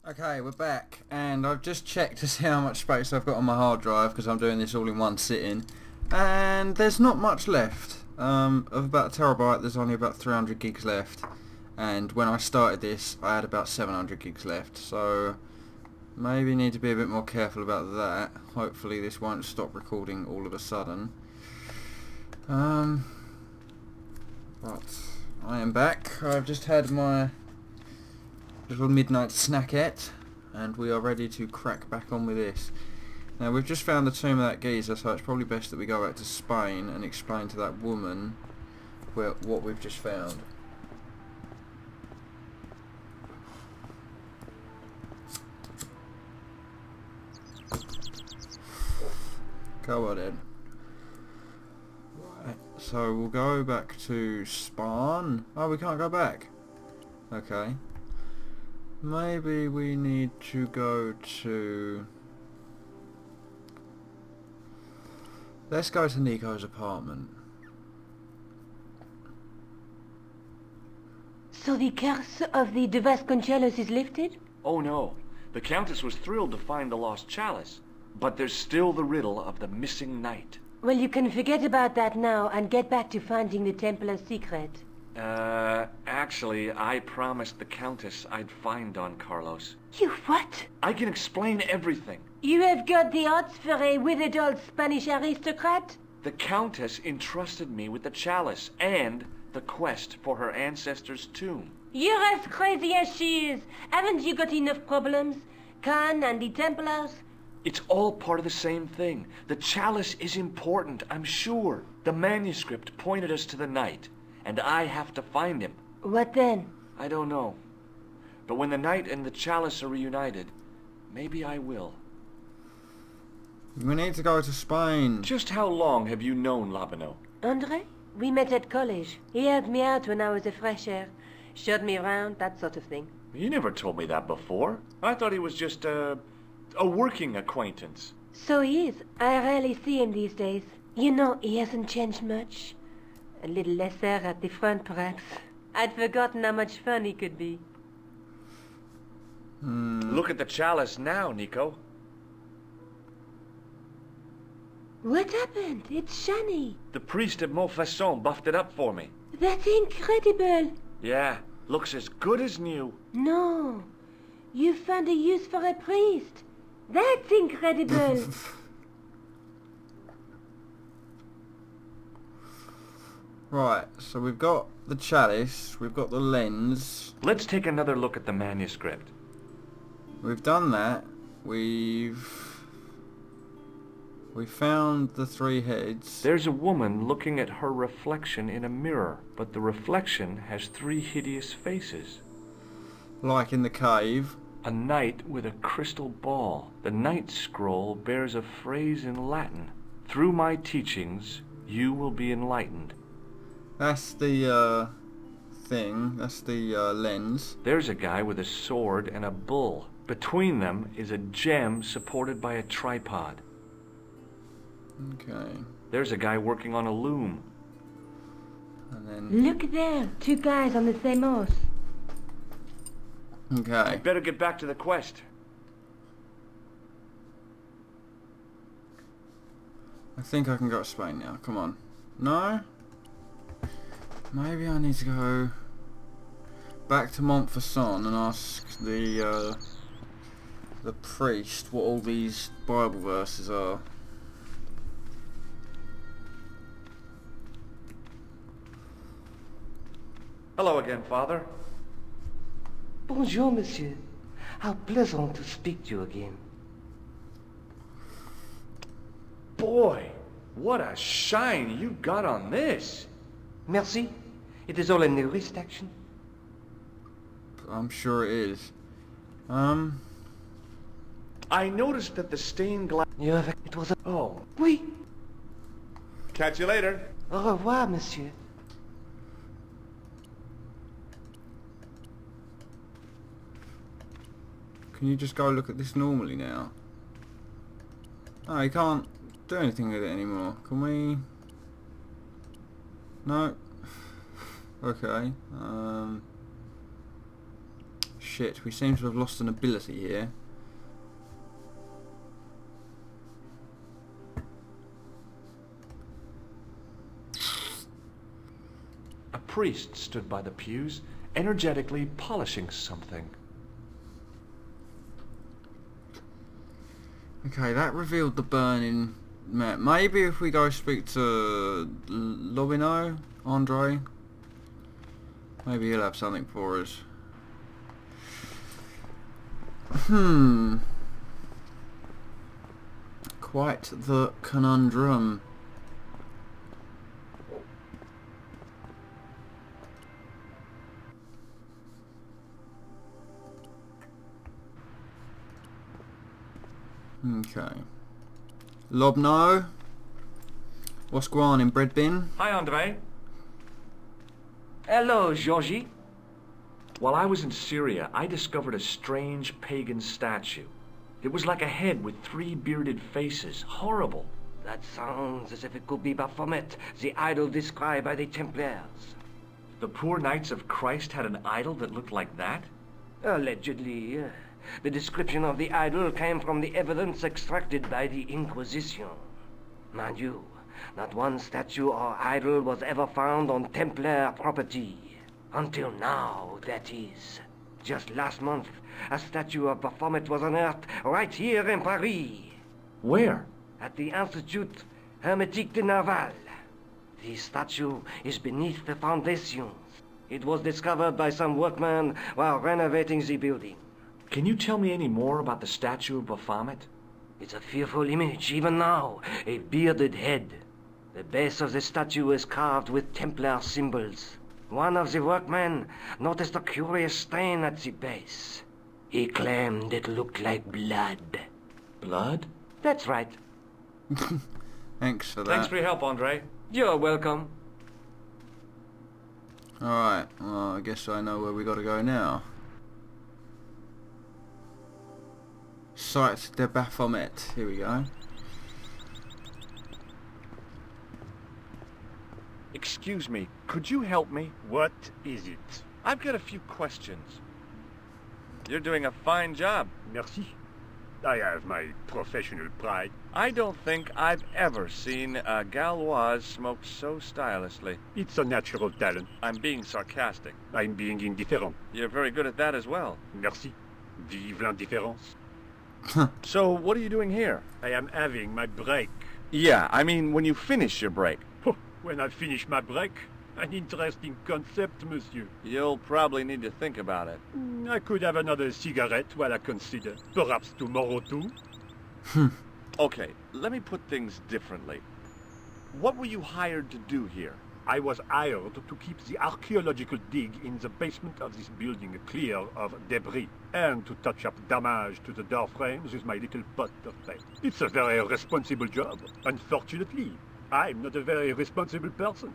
Okay, we're back, and I've just checked to see how much space I've got on my hard drive because I'm doing this all in one sitting, and there's not much left. Of about a terabyte, there's only about 300 gigs left, and when I started this, I had about 700 gigs left, so maybe need to be a bit more careful about that. Hopefully this won't stop recording all of a sudden. But I am back. I've just had my little midnight snackette, and we are ready to crack back on with this. Now, we've just found the tomb of that geezer, so it's probably best that we go back to Spain and explain to that woman what we've just found. Go on then. Right, so we'll go back to Spain. Oh, we can't go back. Okay. Maybe we need to go to... Let's go to Nico's apartment. So the curse of the De Vasconcelos is lifted? Oh no. The Countess was thrilled to find the lost chalice. But there's still the riddle of the missing knight. Well, you can forget about that now and get back to finding the Templars' secret. Actually, I promised the Countess I'd find Don Carlos. You what? I can explain everything. You have got the odds for a withered old Spanish aristocrat? The Countess entrusted me with the chalice and the quest for her ancestor's tomb. You're as crazy as she is. Haven't you got enough problems? Khan and the Templars? It's all part of the same thing. The chalice is important, I'm sure. The manuscript pointed us to the knight, and I have to find him. What then? I don't know. But when the knight and the chalice are reunited, maybe I will. We need to go to Spain. Just how long have you known Labano? Andre? We met at college. He helped me out when I was a fresh air. Showed me around, that sort of thing. You never told me that before. I thought he was just a working acquaintance. So he is. I rarely see him these days. You know, he hasn't changed much. A little lesser at the front, perhaps. I'd forgotten how much fun he could be. Look at the chalice now, Nico. What happened? It's shiny. The priest at Montfaucon buffed it up for me. That's incredible. Yeah, looks as good as new. No. You found a use for a priest. That's incredible. Right, so we've got the chalice, we've got the lens. Let's take another look at the manuscript. We've done that. We found the three heads. There's a woman looking at her reflection in a mirror, but the reflection has three hideous faces. Like in the cave. A knight with a crystal ball. The knight's scroll bears a phrase in Latin. Through my teachings, you will be enlightened. That's the thing. That's the lens. There's a guy with a sword and a bull. Between them is a gem supported by a tripod. Okay. There's a guy working on a loom. And then... Look there. Two guys on the same horse. Okay. Better get back to the quest. I think I can go to Spain now. Come on. No? Maybe I need to go back to Montfaucon and ask the priest what all these Bible verses are. Hello again, Father. Bonjour, monsieur. How pleasant to speak to you again. Boy, what a shine you got on this. Merci. It is all in the wrist action. I'm sure it is. I noticed that the stained glass... You have... It was a... Oh, Oui. catch you later. Au revoir, monsieur. Can you just go look at this normally now? Oh, you can't do anything with it anymore. Can we? No. Okay. shit, we seem to have lost an ability here. A priest stood by the pews, energetically polishing something. Okay, that revealed the burning map. Maybe if we go speak to Lobino, Andre, maybe he'll have something for us. Quite the conundrum. Okay. Lobno, what's going on in bread bin? Hi, Andre. Hello, Georgie. While I was in Syria, I discovered a strange pagan statue. It was like a head with 3 bearded faces. Horrible. That sounds as if it could be Baphomet, the idol described by the Templars. The poor Knights of Christ had an idol that looked like that? Allegedly. The description of the idol came from the evidence extracted by the Inquisition. Mind you, not one statue or idol was ever found on Templar property. Until now, that is. Just last month, a statue of Baphomet was unearthed right here in Paris. Where? At the Institut Hermétique de Naval. The statue is beneath the foundations. It was discovered by some workmen while renovating the building. Can you tell me any more about the statue of Baphomet? It's a fearful image, even now. A bearded head. The base of the statue is carved with Templar symbols. One of the workmen noticed a curious stain at the base. He claimed it looked like blood. Blood? That's right. Thanks for that. Thanks for your help, Andre. You're welcome. Alright, well, I guess I know where we gotta go now. Site de Baphomet. Here we go. Excuse me, could you help me? What is it? I've got a few questions. You're doing a fine job. Merci. I have my professional pride. I don't think I've ever seen a Gauloise smoke so stylishly. It's a natural talent. I'm being sarcastic. I'm being indifferent. You're very good at that as well. Merci. Vive l'indifférence. So, what are you doing here? I am having my break. Yeah, I mean when you finish your break. When I finish my break, an interesting concept, monsieur. You'll probably need to think about it. I could have another cigarette while I consider. Perhaps tomorrow too. Okay, let me put things differently. What were you hired to do here? I was hired to keep the archaeological dig in the basement of this building clear of debris, and to touch up damage to the door frames with my little pot of paint. It's a very responsible job. Unfortunately, I'm not a very responsible person.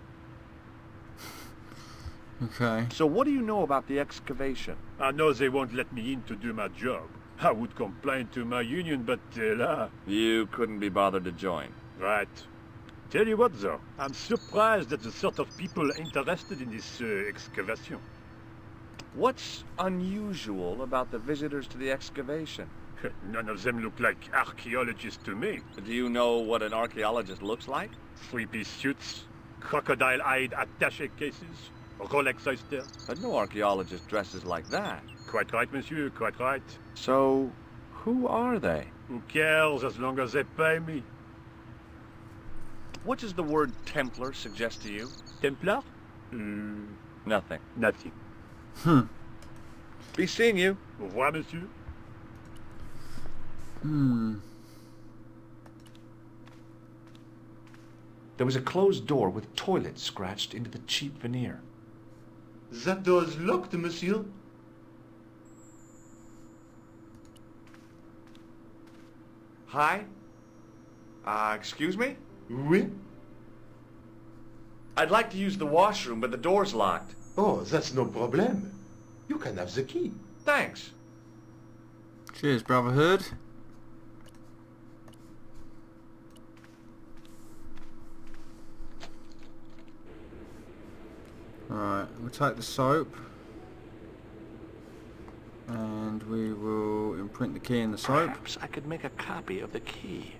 Okay. So what do you know about the excavation? I know they won't let me in to do my job. I would complain to my union, but là... You couldn't be bothered to join. Right. Tell you what, though, I'm surprised at the sort of people interested in this excavation. What's unusual about the visitors to the excavation? None of them look like archaeologists to me. Do you know what an archaeologist looks like? 3-piece suits, crocodile-eyed attaché cases, Rolex oysters. But no archaeologist dresses like that. Quite right, monsieur, quite right. So, who are they? Who cares as long as they pay me? What does the word Templar suggest to you? Templar? Nothing. Nothing. Be seeing you. Au revoir, monsieur. There was a closed door with toilet scratched into the cheap veneer. That door is locked, monsieur. Hi? Excuse me? Oui? I'd like to use the washroom, but the door's locked. Oh, that's no problem. You can have the key. Thanks. Cheers, Brotherhood. Alright, we'll take the soap. And we will imprint the key in the soap. Perhaps I could make a copy of the key.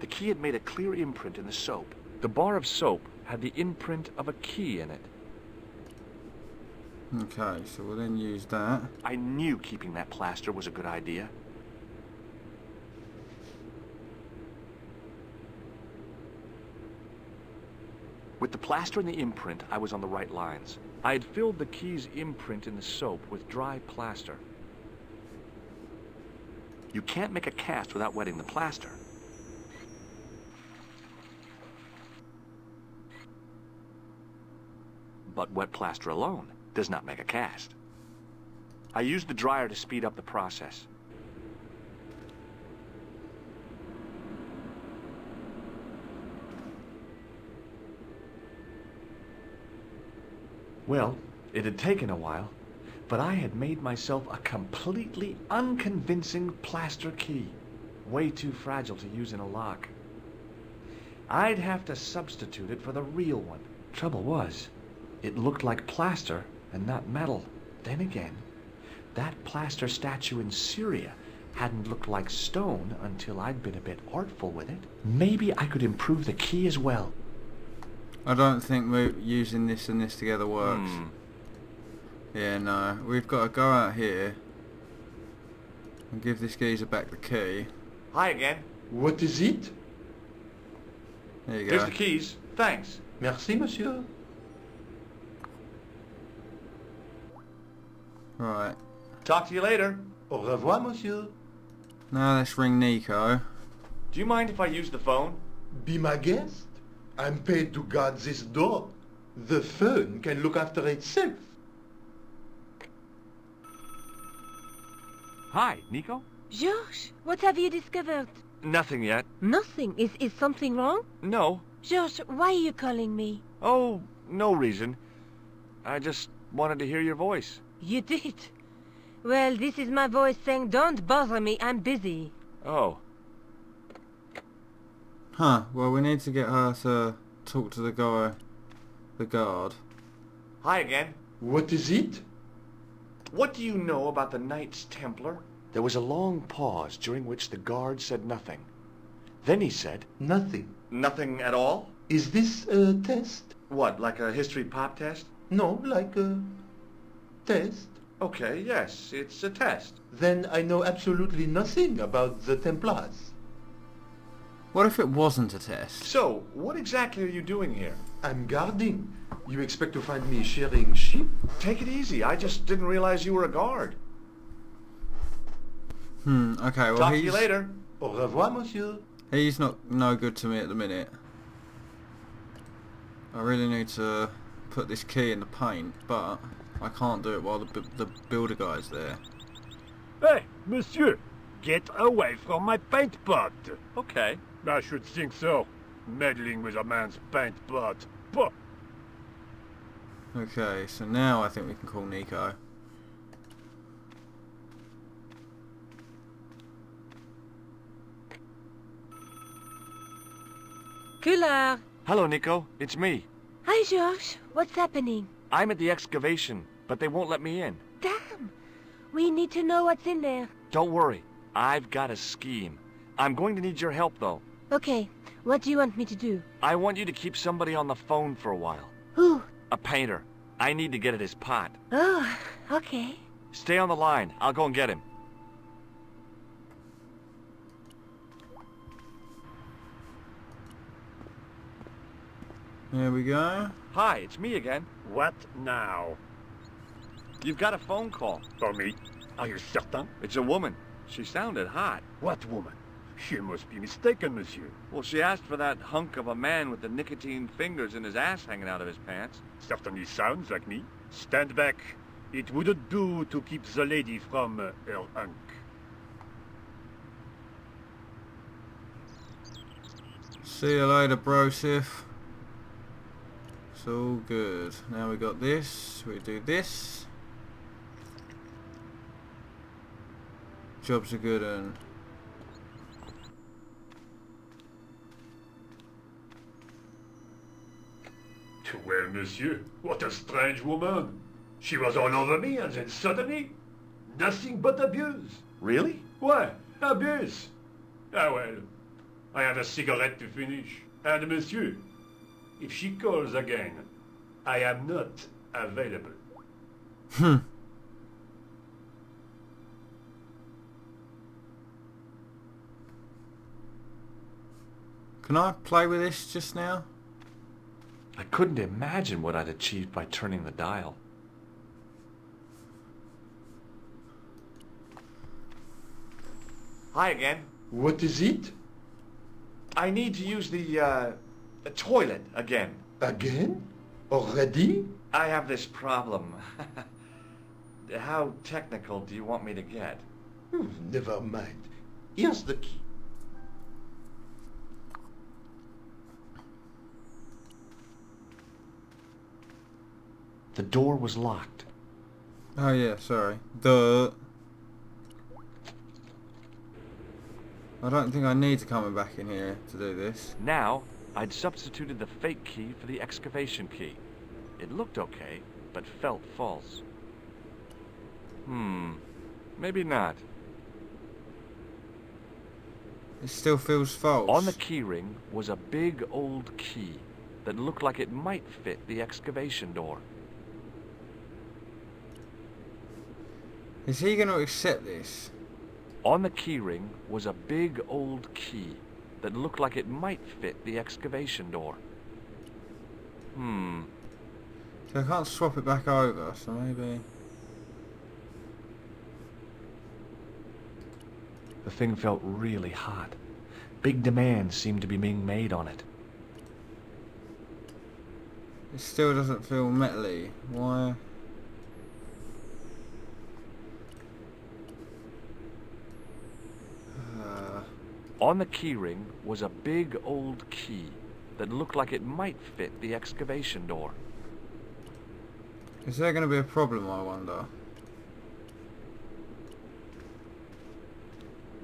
The key had made a clear imprint in the soap. The bar of soap had the imprint of a key in it. Okay, so we'll then use that. I knew keeping that plaster was a good idea. With the plaster and the imprint, I was on the right lines. I had filled the key's imprint in the soap with dry plaster. You can't make a cast without wetting the plaster. But wet plaster alone does not make a cast. I used the dryer to speed up the process. Well, it had taken a while, but I had made myself a completely unconvincing plaster key. Way too fragile to use in a lock. I'd have to substitute it for the real one. Trouble was, it looked like plaster and not metal. Then again, that plaster statue in Syria hadn't looked like stone until I'd been a bit artful with it. Maybe I could improve the key as well. I don't think we're using this and this together works. Yeah, no. We've got to go out here and give this geezer back the key. Hi again. What is it? There you Here's go. the keys. Thanks. Merci, monsieur. Right. Talk to you later. Au revoir, monsieur. Now let's ring Nico. Do you mind if I use the phone? Be my guest. I'm paid to guard this door. The phone can look after itself. Hi, Nico? Georges, what have you discovered? Nothing yet. Nothing. Is something wrong? No. Georges, why are you calling me? Oh, no reason. I just wanted to hear your voice. You did. Well, this is my voice saying, don't bother me, I'm busy. Oh. Huh, well we need to get her to talk to the guy, the guard. Hi again. What is it? What do you know about the Knights Templar? There was a long pause during which the guard said nothing. Then he said, Nothing. Nothing at all? Is this a test? What, like a history pop test? No, like a test. Okay, yes, it's a test. Then I know absolutely nothing about the Templars. What if it wasn't a test? So, what exactly are you doing here? I'm guarding. You expect to find me shearing sheep? Take it easy, I just didn't realize you were a guard. Okay, well Talk to you later. Au revoir, monsieur. he's not no good to me at the minute. I really need to put this key in the paint, but I can't do it while the builder guy's there. Hey, monsieur! Get away from my paint pot! Okay. I should think so. Meddling with a man's paint pot. Pah! Okay, so now I think we can call Nico. Coulard. Hello, Nico. It's me. Hi, Georges. What's happening? I'm at the excavation, but they won't let me in. Damn. We need to know what's in there. Don't worry. I've got a scheme. I'm going to need your help, though. Okay. What do you want me to do? I want you to keep somebody on the phone for a while. Who? A painter. I need to get at his pot. Oh, okay. Stay on the line. I'll go and get him. There we go. Hi, it's me again. What now? You've got a phone call. For me? Are you certain? It's a woman. She sounded hot. What woman? She must be mistaken, monsieur. Well, she asked for that hunk of a man with the nicotine fingers and his ass hanging out of his pants. Certainly sounds like me. Stand back. It wouldn't do to keep the lady from her hunk. See you later, brosif. It's all good. Now we got this. We do this. Job's a good one. Too well monsieur, what a strange woman. She was all over me and then suddenly, nothing but abuse. Really? Why, abuse? Ah well, I have a cigarette to finish. And monsieur, if she calls again, I am not available. Can I play with this just now? I couldn't imagine what I'd achieved by turning the dial. Hi again. What is it? I need to use the toilet again. Again? Already? I have this problem. How technical do you want me to get? Never mind. Here's the key. The door was locked. Oh yeah, sorry. Duh. I don't think I need to come back in here to do this. Now, I'd substituted the fake key for the excavation key. It looked okay, but felt false. Maybe not. It still feels false. On the keyring was a big old key that looked like it might fit the excavation door. Is he going to accept this? On the keyring was a big old key that looked like it might fit the excavation door. So I can't swap it back over, so maybe... The thing felt really hot. Big demands seemed to be being made on it. It still doesn't feel metally. Why? On the keyring was a big old key that looked like it might fit the excavation door. Is there going to be a problem, I wonder?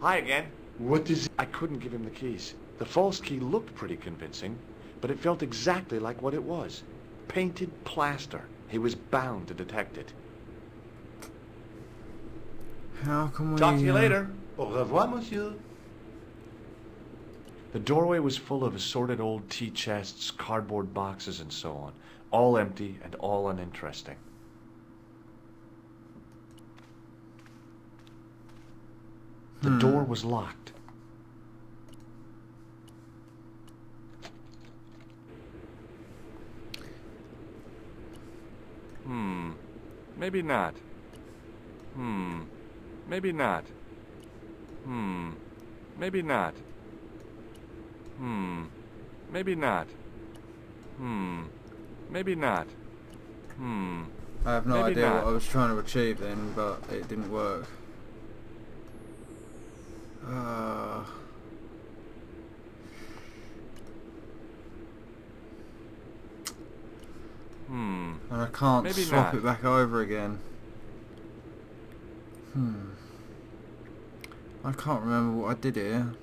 Hi again. What is it? I couldn't give him the keys. The false key looked pretty convincing, but it felt exactly like what it was. Painted plaster. He was bound to detect it. How can we... Talk to you later. Au revoir, monsieur. The doorway was full of assorted old tea chests, cardboard boxes, and so on. All empty and all uninteresting. The door was locked. Maybe not. Maybe not. Maybe not. Maybe not. Maybe not. I have no Maybe idea not. what I was trying to achieve then, but it didn't work. And I can't Maybe swap not. it back over again. I can't remember what I did here.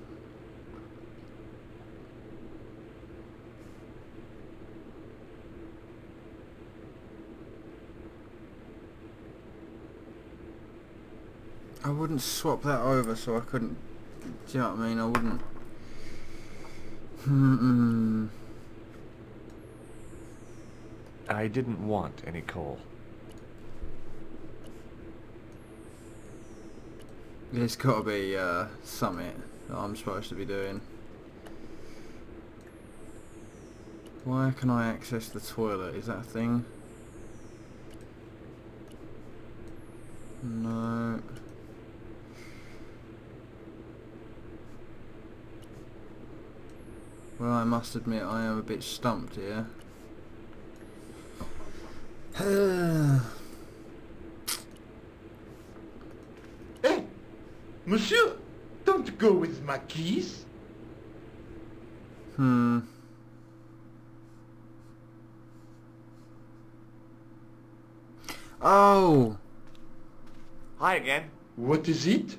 I wouldn't swap that over, so I couldn't... Do you know what I mean? I wouldn't... I didn't want any coal. There's got to be something that I'm supposed to be doing. Why can I access the toilet? Is that a thing? No. Well, I must admit I am a bit stumped here. Hey, monsieur, don't go with my keys. Oh! Hi again. What is it?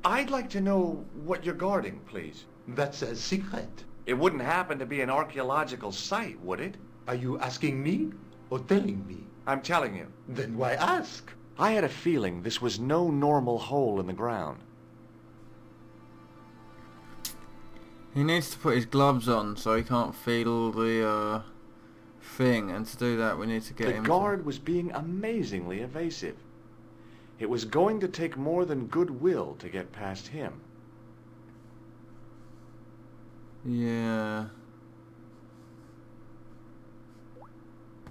I'd like to know what you're guarding, please. That's a secret. It wouldn't happen to be an archaeological site, would it? Are you asking me or telling me? I'm telling you. Then why ask? I had a feeling this was no normal hole in the ground. He needs to put his gloves on so he can't feel the thing, and to do that we need to get him. The guard was being amazingly evasive. It was going to take more than goodwill to get past him. Yeah.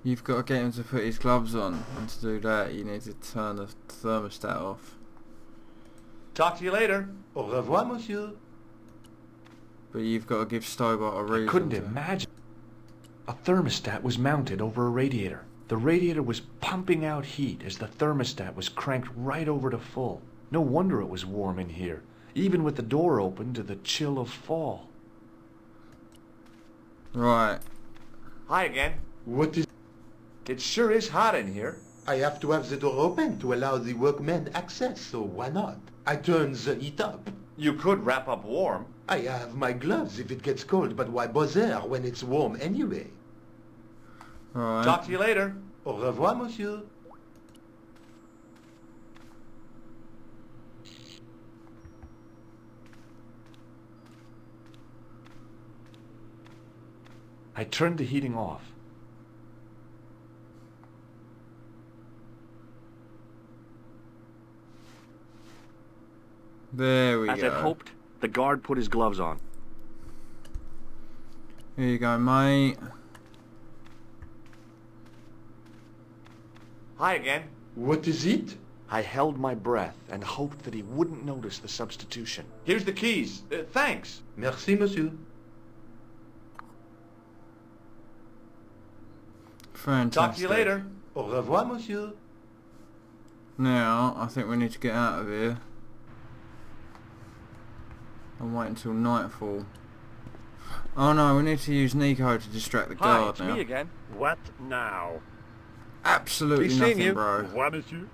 You've got to get him to put his gloves on, and to do that you need to turn the thermostat off. Talk to you later. Au revoir, monsieur. But you've got to give Stobart a reason. I couldn't imagine. A thermostat was mounted over a radiator. The radiator was pumping out heat as the thermostat was cranked right over to full. No wonder it was warm in here, even with the door open to the chill of fall. Right. Hi again. What is... It sure is hot in here. I have to have the door open to allow the workmen access, so why not? I turn the heat up. You could wrap up warm. I have my gloves if it gets cold, but why bother when it's warm anyway? Right. Talk to you later. Au revoir, monsieur. I turned the heating off. There we As go. I'd hoped, the guard put his gloves on. Here you go, mate. Hi again. What is it? I held my breath and hoped that he wouldn't notice the substitution. Here's the keys. Thanks. Merci, monsieur. Fantastic. Talk to you later. Au revoir, monsieur. Now, I think we need to get out of here. And wait until nightfall. Oh no, we need to use Nico to distract the Hi, guard it's now. me again. What now? Absolutely Be seeing nothing, you. bro. Au revoir, monsieur.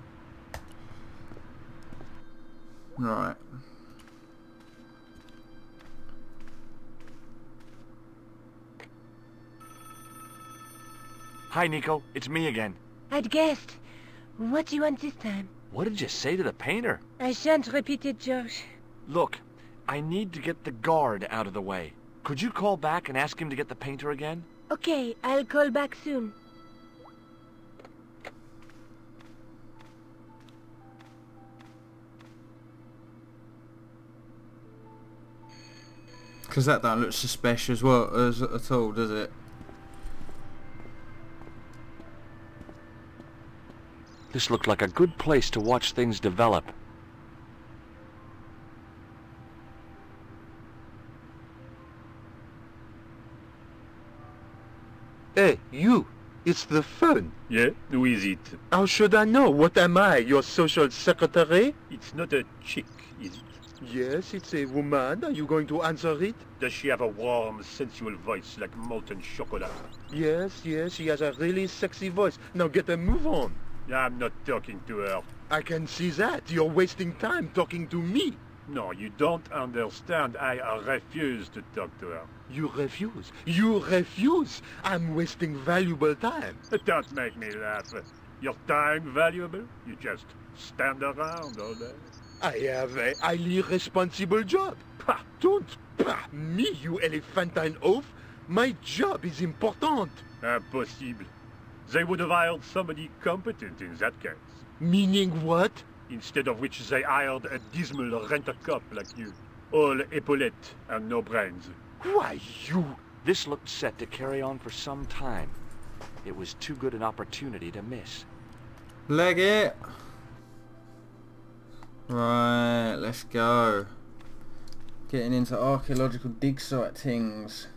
Right. Hi, Nico. It's me again. I'd guessed. What do you want this time? What did you say to the painter? I shan't repeat it, Josh. Look, I need to get the guard out of the way. Could you call back and ask him to get the painter again? Okay, I'll call back soon. Because that don't look suspicious at all, does it? This looked like a good place to watch things develop. Hey, you! It's the phone. Yeah, who is it? How should I know? What am I, your social secretary? It's not a chick, is it? Yes, it's a woman. Are you going to answer it? Does she have a warm, sensual voice like molten chocolate? Yes, she has a really sexy voice. Now get a move on. I'm not talking to her. I can see that. You're wasting time talking to me. No, you don't understand. I refuse to talk to her. You refuse. You refuse. I'm wasting valuable time. Don't make me laugh. Your time valuable? You just stand around all day. I have a highly responsible job. Pah, don't pah me, you elephantine oaf. My job is important. Impossible. They would have hired somebody competent in that case. Meaning what? Instead of which they hired a dismal rent-a-cop like you. All epaulettes and no brains. Why, you... This looked set to carry on for some time. It was too good an opportunity to miss. Leg it! Right, let's go. Getting into archaeological dig site things.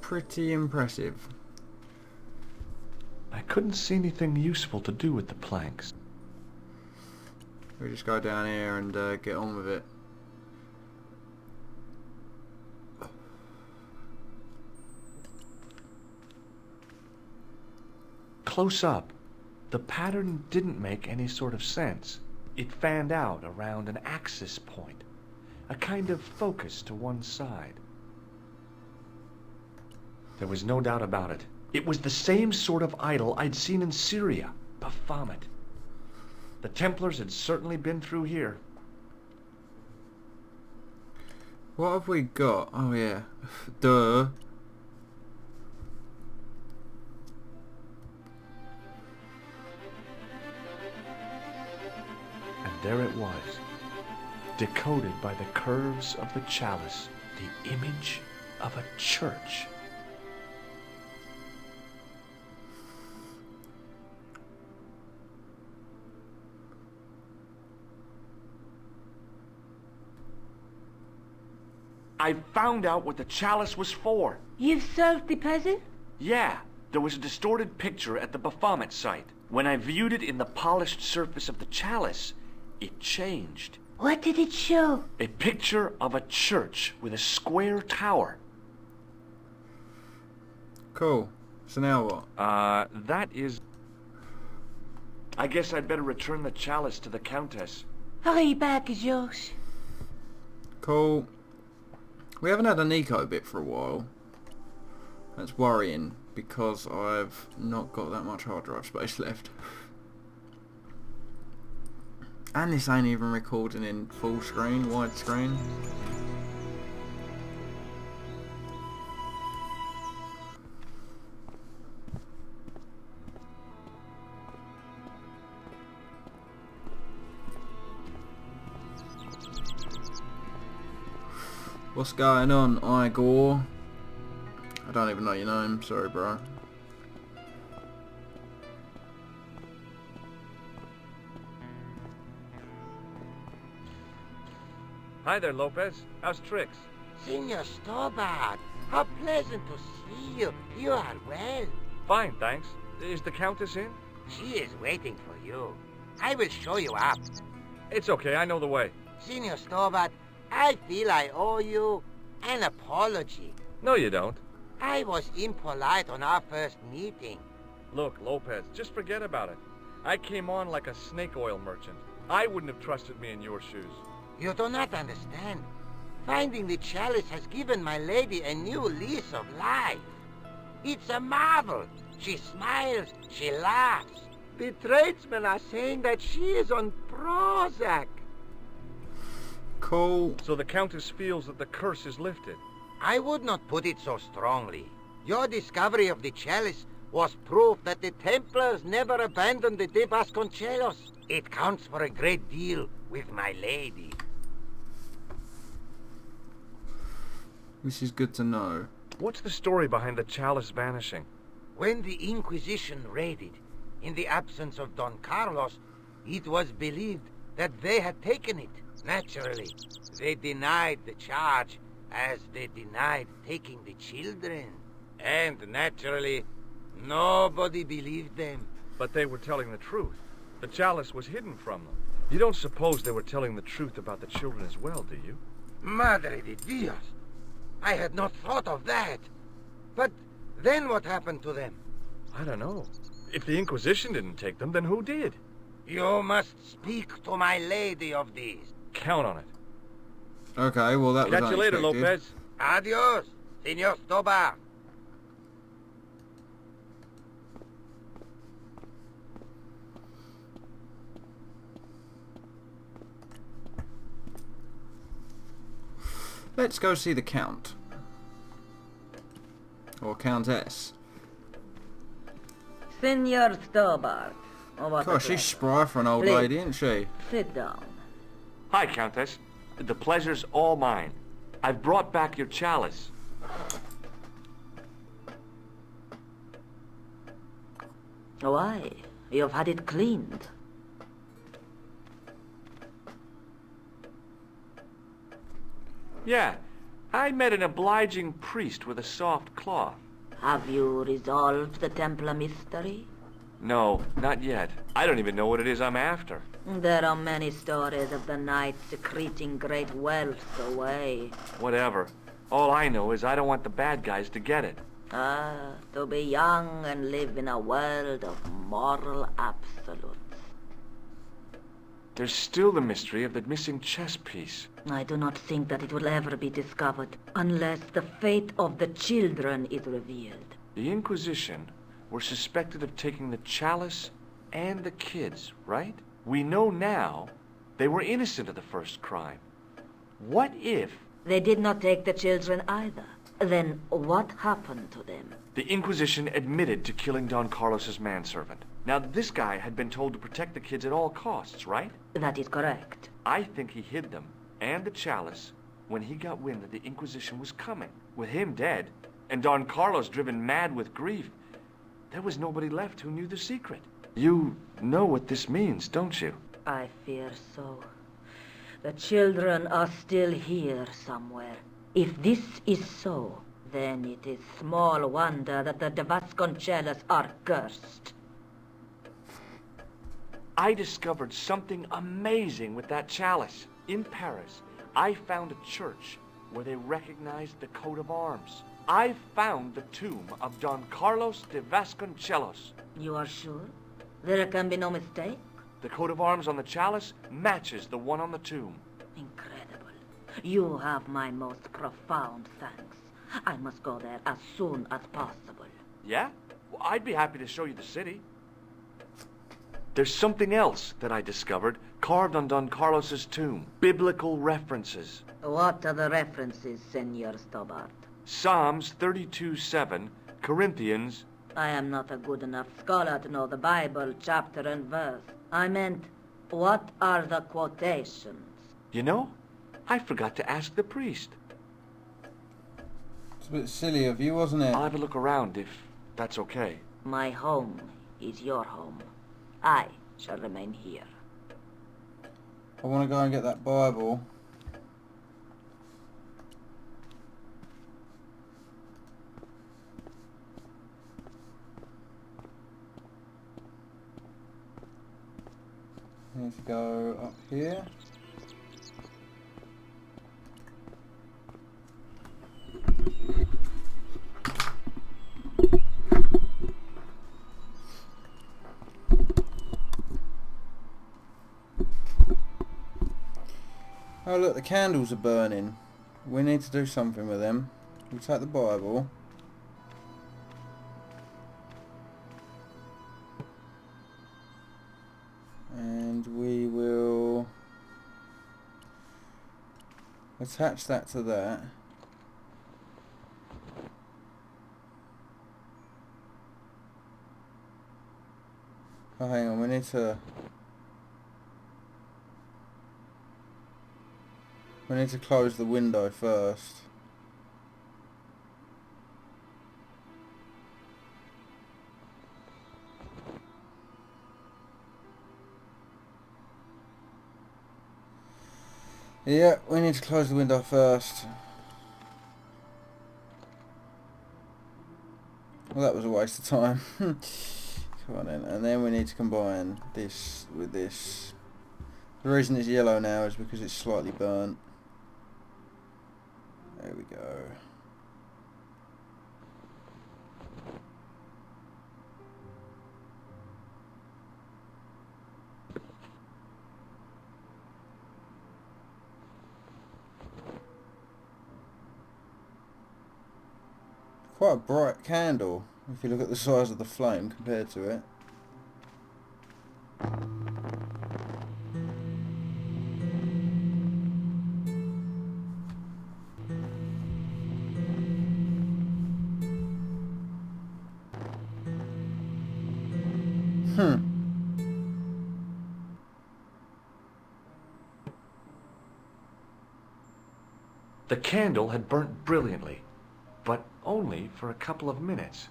Pretty impressive. I couldn't see anything useful to do with the planks. We just go down here and get on with it. Close up, the pattern didn't make any sort of sense. It fanned out around an axis point. a kind of focus to one side. There was no doubt about it. It was the same sort of idol I'd seen in Syria, Baphomet. The Templars had certainly been through here. What have we got? Oh yeah. Duh. And there it was, decoded by the curves of the chalice, the image of a church. I found out what the chalice was for. You've solved the puzzle? Yeah, there was a distorted picture at the Baphomet site. When I viewed it in the polished surface of the chalice, it changed. What did it show? A picture of a church with a square tower. Cool. So now what? That is... I guess I'd better return the chalice to the Countess. Hurry back, Georges. Cool. We haven't had a Nico bit for a while. That's worrying, because I've not got that much hard drive space left. And this ain't even recording in full screen, widescreen. What's going on, Igor? I don't even know your name, sorry bro. Hi there, Lopez. How's tricks? Senor Stobart, how pleasant to see you. You are well. Fine, thanks. Is the Countess in? She is waiting for you. I will show you up. It's okay, I know the way. Senor Stobart, I feel I owe you an apology. No, you don't. I was impolite on our first meeting. Look, Lopez, just forget about it. I came on like a snake oil merchant. I wouldn't have trusted me in your shoes. You do not understand. Finding the chalice has given my lady a new lease of life. It's a marvel. She smiles, she laughs. The tradesmen are saying that she is on Prozac. Cool. So the Countess feels that the curse is lifted. I would not put it so strongly. Your discovery of the chalice was proof that the Templars never abandoned the De Vasconcelos. It counts for a great deal with my lady. This is good to know. What's the story behind the chalice vanishing? When the Inquisition raided, in the absence of Don Carlos, it was believed that they had taken it. Naturally, they denied the charge, as they denied taking the children. And naturally, nobody believed them. But they were telling the truth. The chalice was hidden from them. You don't suppose they were telling the truth about the children as well, do you? Madre de Dios! I had not thought of that. But then what happened to them? I don't know. If the Inquisition didn't take them, then who did? You must speak to my lady of these. Count on it. Okay, well that was Catch you later, unexpected. Lopez. Adios, Senor Stobart. Let's go see the Count. Or Countess. Senor Stobart. Oh, what a Gosh, she's pleasure. spry for an old Please. lady, isn't she? Sit down. Hi, Countess. The pleasure's all mine. I've brought back your chalice. Why? You've had it cleaned. Yeah, I met an obliging priest with a soft cloth. Have you resolved the Templar mystery? No, not yet. I don't even know what it is I'm after. There are many stories of the knights secreting great wealth away. Whatever. All I know is I don't want the bad guys to get it. Ah, to be young and live in a world of moral absolutes. There's still the mystery of the missing chess piece. I do not think that it will ever be discovered unless the fate of the children is revealed. The Inquisition were suspected of taking the chalice and the kids, right? We know now they were innocent of the first crime. What if... They did not take the children either. Then what happened to them? The Inquisition admitted to killing Don Carlos's manservant. Now, this guy had been told to protect the kids at all costs, right? That is correct. I think he hid them, and the chalice, when he got wind that the Inquisition was coming. With him dead, and Don Carlos driven mad with grief, there was nobody left who knew the secret. You know what this means, don't you? I fear so. The children are still here somewhere. If this is so, then it is small wonder that the de Vasconcellos are cursed. I discovered something amazing with that chalice. In Paris, I found a church where they recognized the coat of arms. I found the tomb of Don Carlos de Vasconcellos. You are sure? There can be no mistake? The coat of arms on the chalice matches the one on the tomb. Incredible. You have my most profound thanks. I must go there as soon as possible. Yeah? Well, I'd be happy to show you the city. There's something else that I discovered carved on Don Carlos's tomb. Biblical references. What are the references, Senor Stobart? Psalms 32:7, Corinthians... I am not a good enough scholar to know the Bible chapter and verse. I meant, what are the quotations? You know, I forgot to ask the priest. It's a bit silly of you, wasn't it? I'll have a look around if that's okay. My home is your home. I shall remain here. I want to go and get that Bible. I need to go up here. Oh look, the candles are burning. We need to do something with them. We'll take the Bible. And we will attach that to that. Oh, hang on, we need to close the window first. Yeah, we need to close the window first. Well, that was a waste of time. Come on in. And then we need to combine this with this. The reason it's yellow now is because it's slightly burnt. There we go. Quite a bright candle if you look at the size of the flame compared to it. The candle had burnt brilliantly, but only for a couple of minutes.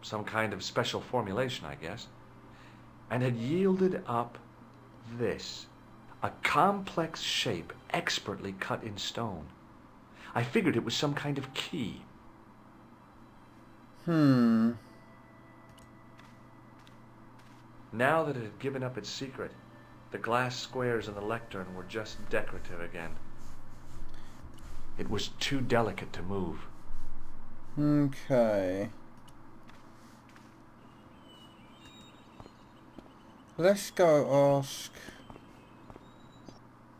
Some kind of special formulation, I guess. And had yielded up this. A complex shape expertly cut in stone. I figured it was some kind of key. Now that it had given up its secret, the glass squares in the lectern were just decorative again. It was too delicate to move. Okay. Let's go ask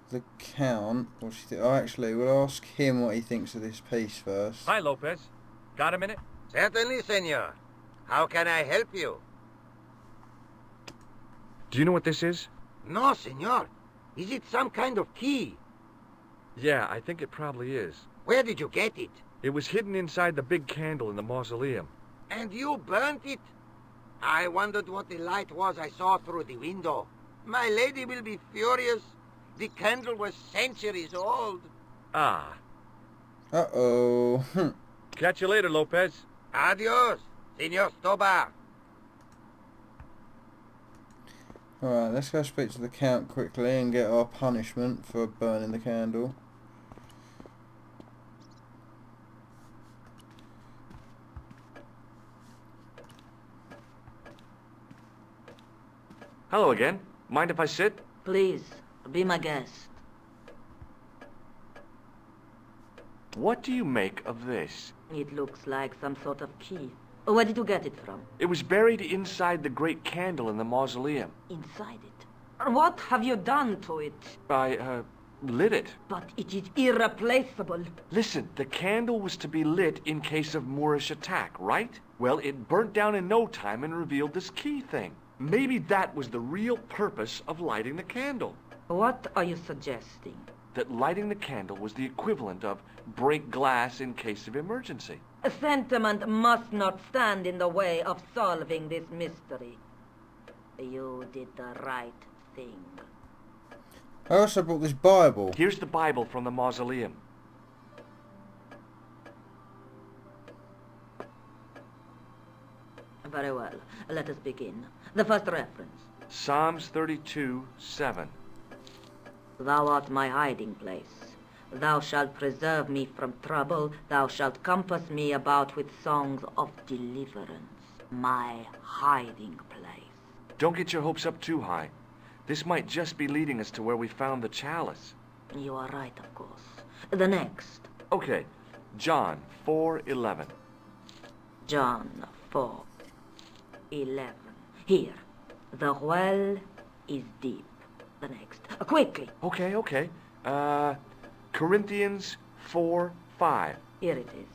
the Count. What do you think? Oh, actually, we'll ask him what he thinks of this piece first. Hi, Lopez. Got a minute? Certainly, senor. How can I help you? Do you know what this is? No, senor. Is it some kind of key? Yeah, I think it probably is. Where did you get it? It was hidden inside the big candle in the mausoleum. And you burnt it? I wondered what the light was I saw through the window. My lady will be furious. The candle was centuries old. Ah. Uh-oh. Catch you later, Lopez. Adios, Senor Stobar. Alright, let's go speak to the Count quickly and get our punishment for burning the candle. Hello again. Mind if I sit? Please, be my guest. What do you make of this? It looks like some sort of key. Where did you get it from? It was buried inside the great candle in the mausoleum. Inside it. What have you done to it? I, lit it. But it is irreplaceable. Listen, the candle was to be lit in case of Moorish attack, right? Well, it burnt down in no time and revealed this key thing. Maybe that was the real purpose of lighting the candle. What are you suggesting? That lighting the candle was the equivalent of break glass in case of emergency. Sentiment must not stand in the way of solving this mystery. You did the right thing. I also brought this Bible. Here's the Bible from the mausoleum. Very well. Let us begin. The first reference. Psalms 32:7. Thou art my hiding place. Thou shalt preserve me from trouble. Thou shalt compass me about with songs of deliverance. My hiding place. Don't get your hopes up too high. This might just be leading us to where we found the chalice. You are right, of course. The next. Okay, John 4:11. John 4:11. Here. The well is deep. The next. Quickly. Okay. Corinthians 4:5. Here it is.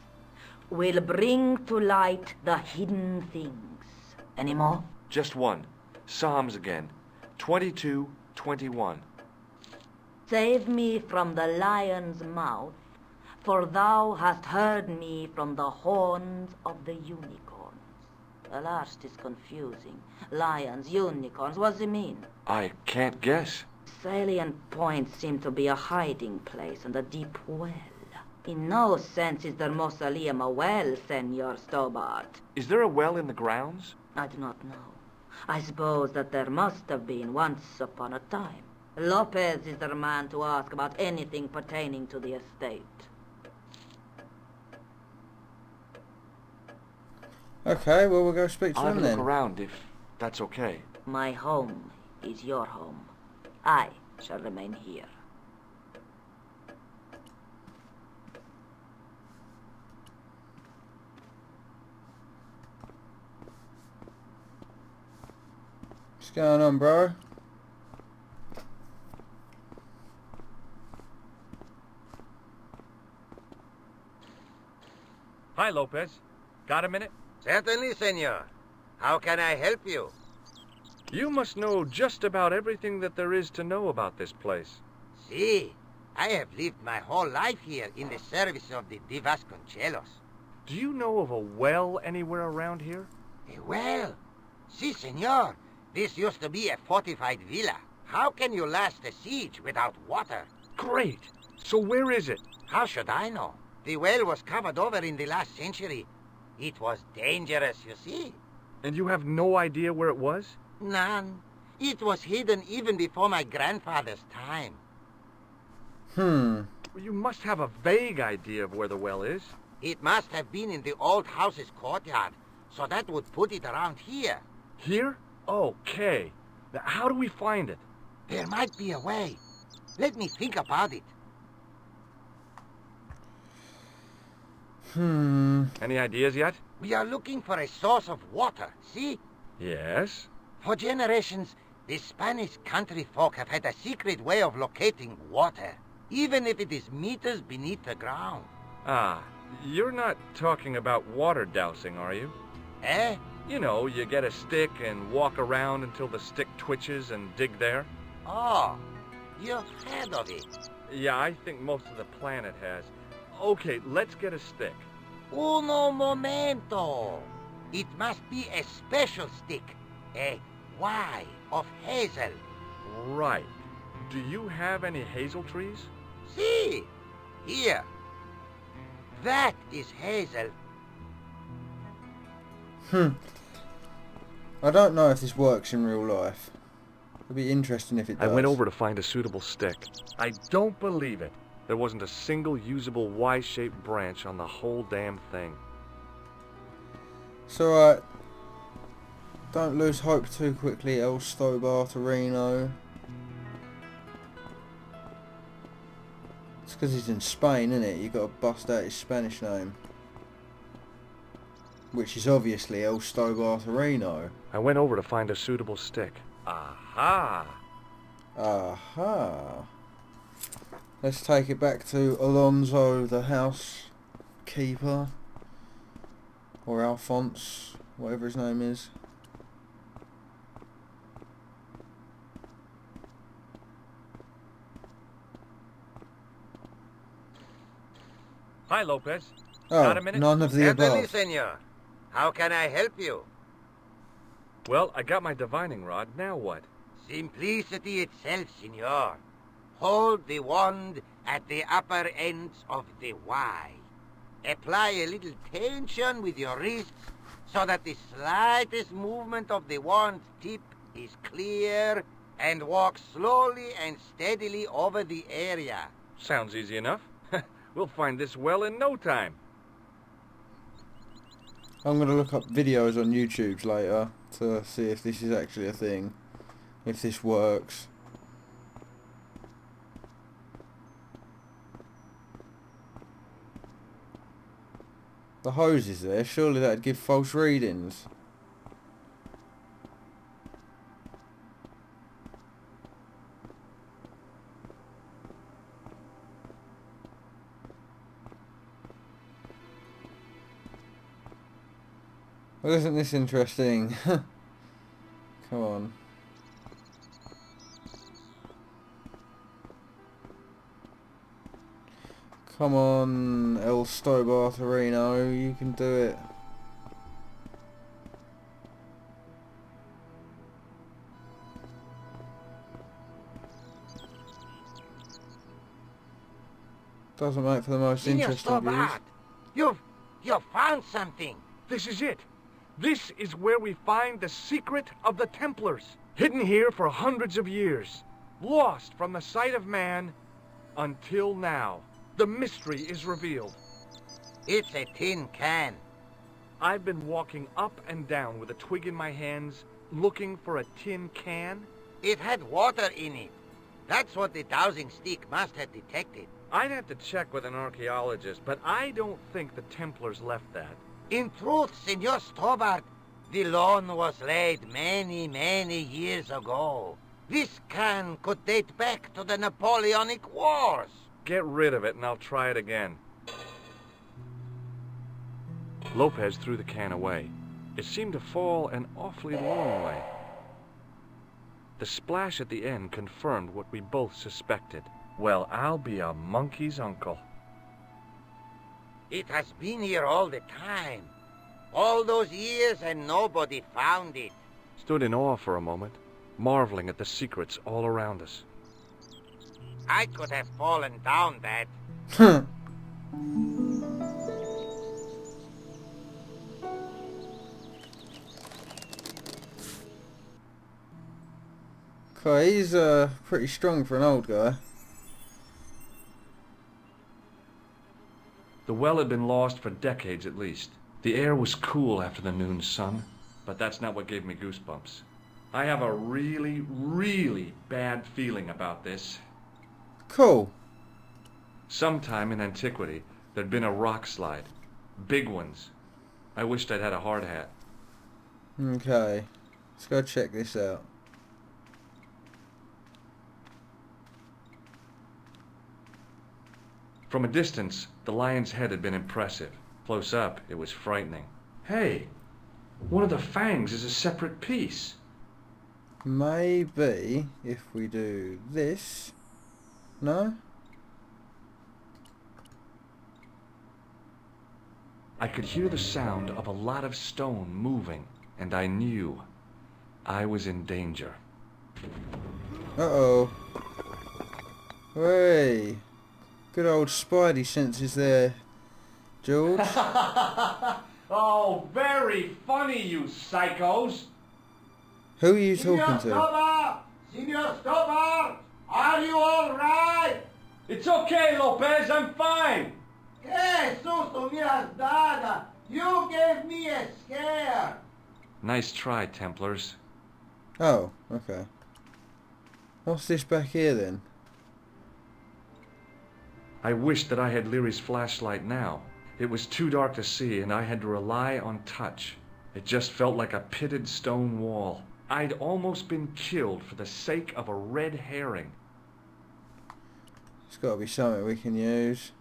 Will bring to light the hidden things. Any more? Just one. Psalms again. 22:21. Save me from the lion's mouth, for thou hast heard me from the horns of the unicorns. The last is confusing. Lions, unicorns, what does it mean? I can't guess. Salient points seem to be a hiding place and a deep well. In no sense is the mausoleum a well, Senor Stobart. Is there a well in the grounds? I do not know. I suppose that there must have been once upon a time. Lopez is the man to ask about anything pertaining to the estate. Okay, well, we'll go speak to I'll have him a then. look around if that's okay. My home is your home. I shall remain here. What's going on, bro? Hi, Lopez. Got a minute? Certainly, senor. How can I help you? You must know just about everything that there is to know about this place. See, I have lived my whole life here in the service of the De Vasconcelos. Do you know of a well anywhere around here? A well? Si, senor. This used to be a fortified villa. How can you last a siege without water? Great! So where is it? How should I know? The well was covered over in the last century. It was dangerous, you see. And you have no idea where it was? None. It was hidden even before my grandfather's time. Well, you must have a vague idea of where the well is. It must have been in the old house's courtyard, so that would put it around here. Here? Okay. Now, how do we find it? There might be a way. Let me think about it. Any ideas yet? We are looking for a source of water, see? Yes. For generations, The Spanish country folk have had a secret way of locating water, even if it is meters beneath the ground. Ah, you're not talking about water dousing, are you? Eh? You know, you get a stick and walk around until the stick twitches and dig there. Oh, you've heard of it. Yeah, I think most of the planet has. Okay, let's get a stick. Uno momento. It must be a special stick. A Y of hazel. Right. Do you have any hazel trees? See? Here. That is hazel. I don't know if this works in real life. It'd be interesting if it I does. went over to find a suitable stick. I don't believe it. There wasn't a single usable Y-shaped branch on the whole damn thing. It's alright. Don't lose hope too quickly, El Stobarterino. It's because he's in Spain, isn't it? You got to bust out his Spanish name. Which is obviously El Stobarterino. I went over to find a suitable stick. Aha! Aha. Let's take it back to Alonso, the housekeeper. Or Alphonse, whatever his name is. Hi, Lopez. Oh, Got a minute? none of the Certainly, above. senor. How can I help you? Well, I got my divining rod. Now what? Simplicity itself, senor. Hold the wand at the upper ends of the Y. Apply a little tension with your wrists so that the slightest movement of the wand's tip is clear, and walk slowly and steadily over the area. Sounds easy enough. We'll find this well in no time. I'm going to look up videos on YouTube later to see if this is actually a thing. If this works. The hose is there, surely that'd give false readings. Well, isn't this interesting? Come on. Come on, El Stobarterino, you can do it. Doesn't make for the most Senor interesting views. Stobart, you've found something. This is it. This is where we find the secret of the Templars. Hidden here for hundreds of years. Lost from the sight of man until now. The mystery is revealed. It's a tin can. I've been walking up and down with a twig in my hands, looking for a tin can. It had water in it. That's what the dowsing stick must have detected. I'd have to check with an archaeologist, but I don't think the Templars left that. In truth, Senor Stobart, the loan was laid many, many years ago. This can could date back to the Napoleonic Wars. Get rid of it and I'll try it again. Lopez threw the can away. It seemed to fall an awfully long way. The splash at the end confirmed what we both suspected. Well, I'll be a monkey's uncle. It has been here all the time. All those years and nobody found it. Stood in awe for a moment, marveling at the secrets all around us. I could have fallen down that. Okay, he's pretty strong for an old guy. The well had been lost for decades at least. The air was cool after the noon sun, but that's not what gave me goosebumps. I have a really, really bad feeling about this. Cool. Sometime in antiquity, there'd been a rock slide. Big ones. I wished I'd had a hard hat. Okay, let's go check this out. From a distance, the lion's head had been impressive. Close up, it was frightening. Hey, one of the fangs is a separate piece. Maybe if we do this... No? I could hear the sound of a lot of stone moving, and I knew I was in danger. Uh-oh. Hey. Good old spidey senses there, George. Oh, very funny, you psychos! Who are you talking to? Senor Stobart! Are you all right? It's okay, Lopez, I'm fine! Que susto me has dado! You gave me a scare! Nice try, Templars. Oh, okay. What's this back here then? I wished that I had Leary's flashlight now. It was too dark to see, and I had to rely on touch. It just felt like a pitted stone wall. I'd almost been killed for the sake of a red herring. It's got to be something we can use.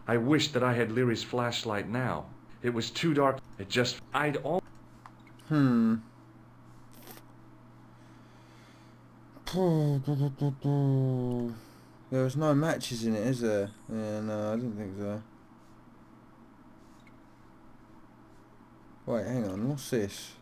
I wished that I had Leary's flashlight now. It was too dark. It just... There was no matches in it, is there? Yeah, no, I didn't think so. Wait, hang on, what's this?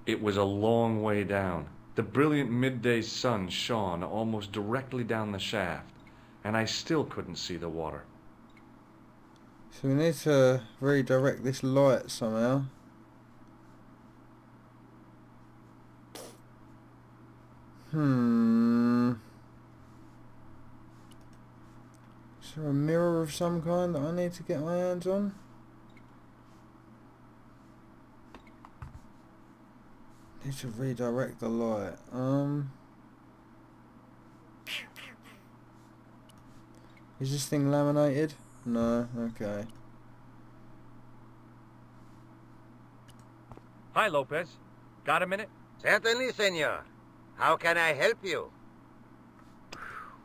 It was a long way down. The brilliant midday sun shone almost directly down the shaft, and I still couldn't see the water. So we need to redirect this light somehow. Is there a mirror of some kind that I need to get my hands on? Need to redirect the light. Is this thing laminated? No, okay. Hi, Lopez. Got a minute? Certainly, senor. How can I help you?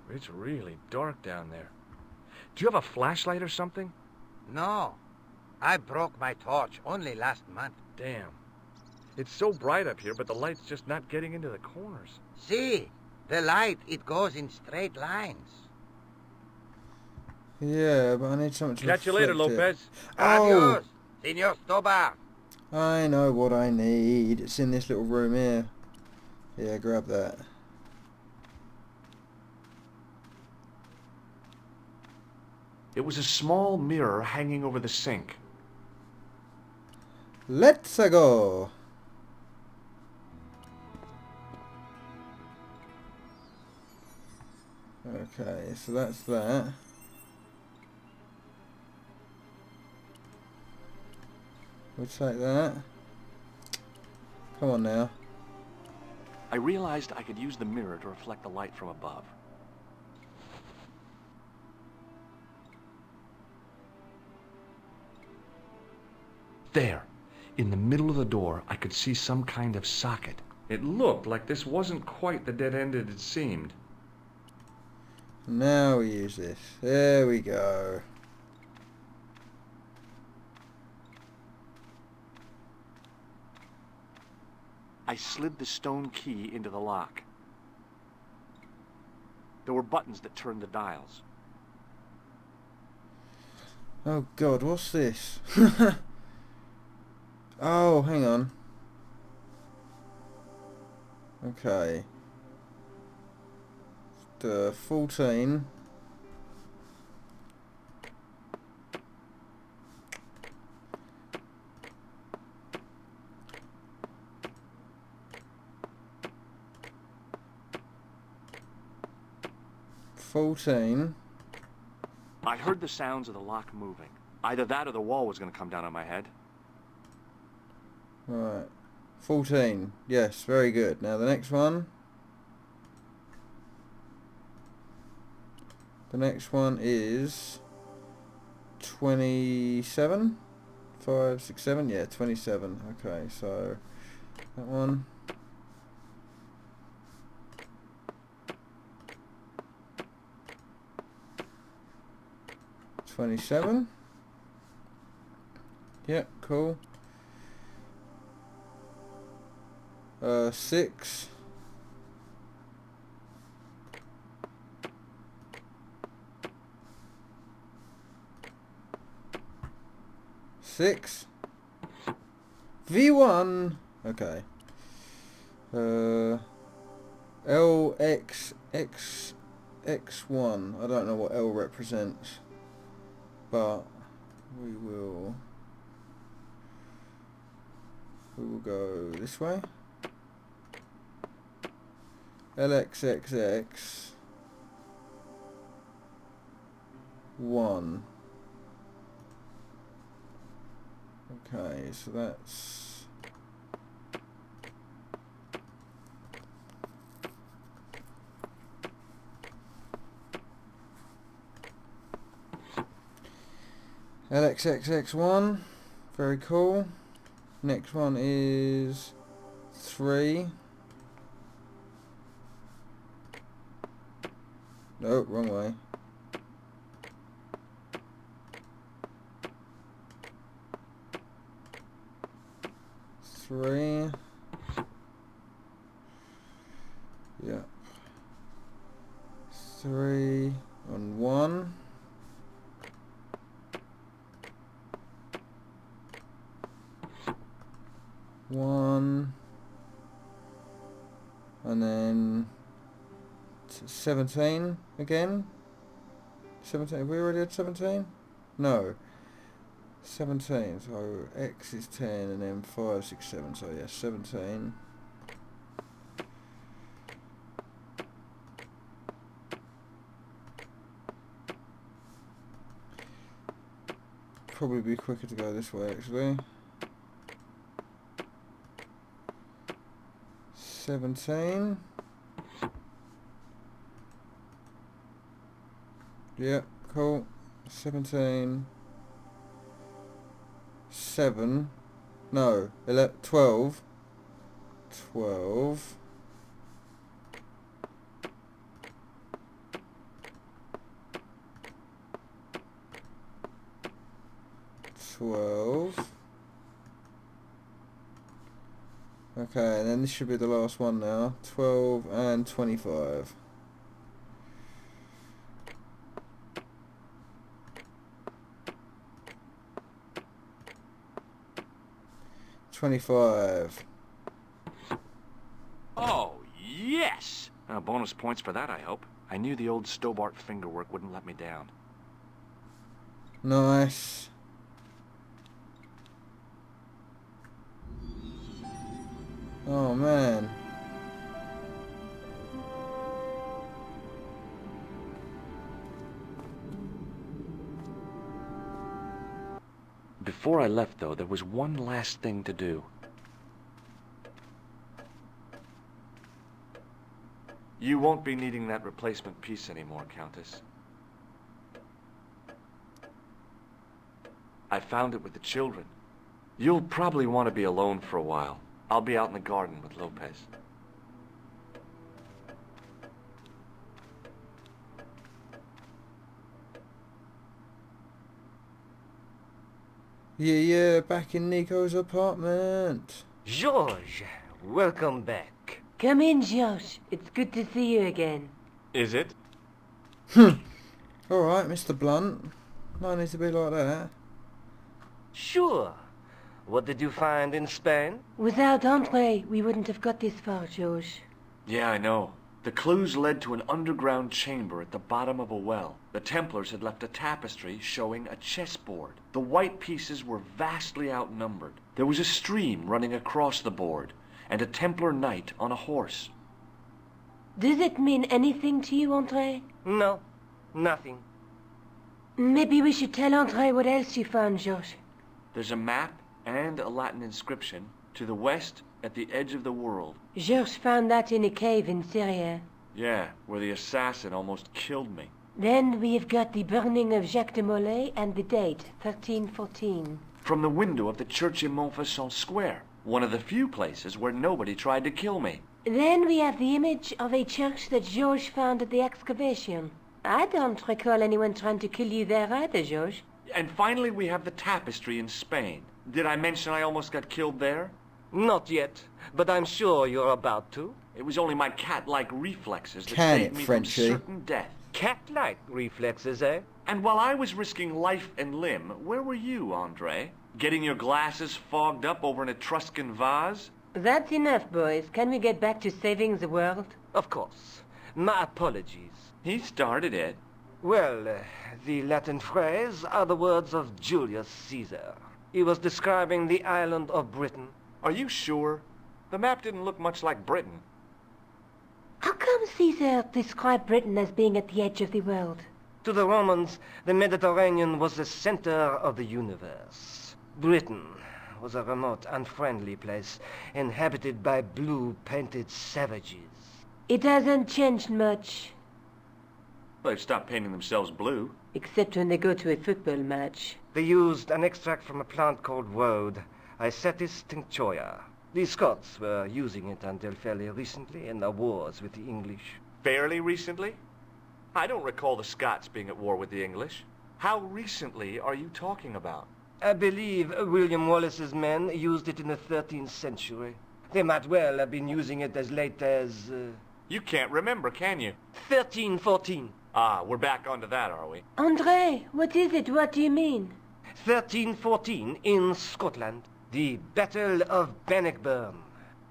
It's really dark down there. Do you have a flashlight or something? No. I broke my torch only last month. Damn. It's so bright up here, but the light's just not getting into the corners. See, the light, it goes in straight lines. Yeah, but I need something to Catch you later, reflect it. Lopez. Oh! Adios, Senor Stobart. I know what I need. It's in this little room here. Yeah, grab that. It was a small mirror hanging over the sink. Let's go. Okay, so that's that. We'll take that. Come on now. I realized I could use the mirror to reflect the light from above. There, in the middle of the door, I could see some kind of socket. It looked like this wasn't quite the dead end it had seemed. Now we use this. There we go. I slid the stone key into the lock. There were buttons that turned the dials. Oh God, what's this? Oh, hang on. Okay. The 14. I heard the sounds of the lock moving. Either that or the wall was going to come down on my head. Right. 14. Yes, very good. Now the next one. The next one is 27? 5, 6, 7? Yeah, 27. Okay, so that one. $27. Yeah, cool. 6. V1. Okay. LXX1. I don't know what L represents, but we will go this way. LXXX 1. Okay, so that's LXXX1. Very cool. Next one is 3. Nope, wrong way. Yeah. 3 on 1. And then 17 again. 17. We already had 17? No. 17. So X is 10 and then 5, 6, 7. So yeah, 17. Probably be quicker to go this way actually. 17. Yeah, cool. 17. 7. No, 11, 12. 12. 12. Okay, and then this should be the last one now. 12 and 25. Oh, yes! Bonus points for that, I hope. I knew the old Stobart fingerwork wouldn't let me down. Nice. Oh man. Before I left, though, there was one last thing to do. You won't be needing that replacement piece anymore, Countess. I found it with the children. You'll probably want to be alone for a while. I'll be out in the garden with Lopez. Yeah, back in Nico's apartment. George, welcome back. Come in, Josh. It's good to see you again. Is it? Alright, Mr. Blunt. No need to be like that. Sure. What did you find in Spain? Without Andre, we wouldn't have got this far, George. Yeah, I know. The clues led to an underground chamber at the bottom of a well. The Templars had left a tapestry showing a chessboard. The white pieces were vastly outnumbered. There was a stream running across the board, and a Templar knight on a horse. Does it mean anything to you, Andre? No, nothing. Maybe we should tell Andre what else you found, Josh. There's a map and a Latin inscription to the west at the edge of the world. George found that in a cave in Syria. Yeah, where the assassin almost killed me. Then we've got the burning of Jacques de Molay and the date, 1314. From the window of the church in Montfaucon Square, one of the few places where nobody tried to kill me. Then we have the image of a church that Georges found at the excavation. I don't recall anyone trying to kill you there either, Georges. And finally we have the tapestry in Spain. Did I mention I almost got killed there? Not yet, but I'm sure you're about to. It was only my cat-like reflexes that Can saved it, me Frenchie? from certain death. Cat-like reflexes, eh? And while I was risking life and limb, where were you, Andre? Getting your glasses fogged up over an Etruscan vase? That's enough, boys. Can we get back to saving the world? Of course. My apologies. He started it. Well, the Latin phrase are the words of Julius Caesar. He was describing the island of Britain. Are you sure? The map didn't look much like Britain. How come Caesar described Britain as being at the edge of the world? To the Romans, the Mediterranean was the center of the universe. Britain was a remote, unfriendly place, inhabited by blue-painted savages. It hasn't changed much, They've stopped painting themselves blue. except when they go to a football match. They used an extract from a plant called woad, Isetis tinctoria. The Scots were using it until fairly recently in the wars with the English. Fairly recently? I don't recall the Scots being at war with the English. How recently are you talking about? I believe William Wallace's men used it in the 13th century. They might well have been using it as late as... You can't remember, can you? 1314. Ah, we're back onto that, are we? André, what is it? What do you mean? 1314 in Scotland. The Battle of Bannockburn.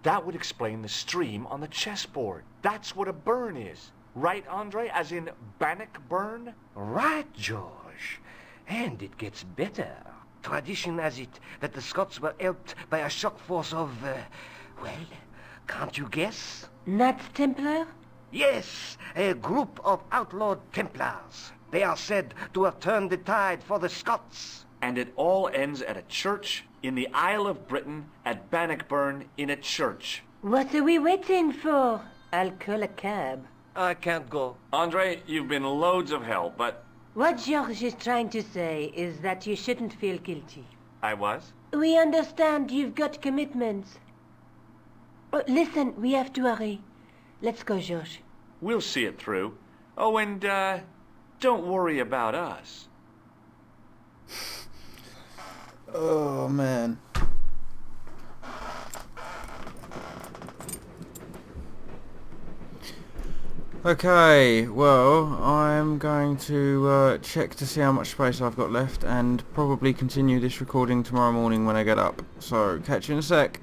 That would explain the stream on the chessboard. That's what a burn is. Right, Andre? As in Bannockburn? Right, George. And it gets better. Tradition has it that the Scots were helped by a shock force of, well, can't you guess? Knights Templar? Yes, a group of outlawed Templars. They are said to have turned the tide for the Scots. And it all ends at a church in the Isle of Britain at Bannockburn in a church. What are we waiting for? I'll call a cab. I can't go. Andre, you've been loads of help, but What George is trying to say is that you shouldn't feel guilty. I was. We understand you've got commitments. Oh, listen, we have to hurry. Let's go, George. We'll see it through. Oh, and, don't worry about us. Oh, man. Okay, well, I'm going to check to see how much space I've got left and probably continue this recording tomorrow morning when I get up. So, catch you in a sec.